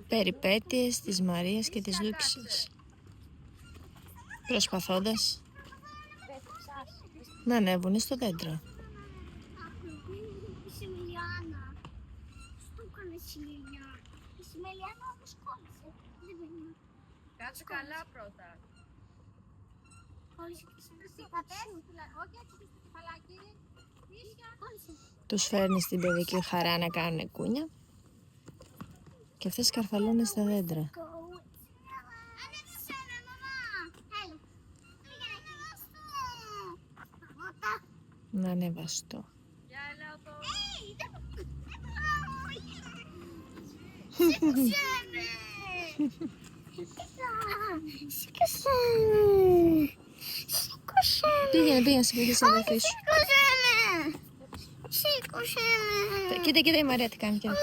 Περιπέτειες της Μαρίας και της Λούξης, προσπαθώντας να ανέβουν στο δέντρο. Η Σιμελιάνα. Στο έκανε η Σιμελιάνα. Η Σιμελιάνα όμως κόλλησε. Δεν περίμενα. Κάτσε καλά πρώτα. Κόλλησε και κόλλησε. Τους φέρνει στην παιδική χαρά να κάνουν κούνια και αυτές καρφαλώνουν στα δέντρα. Ανέβασε ένα, μαμά. Έλα. Να ανεβαστώ. Για έλα εδώ. Σήκωσε Πήγαινε, σηκωθείς την αδερφή σου. με. Κοίτα η Μαρία τι κάνει. Κοίτα.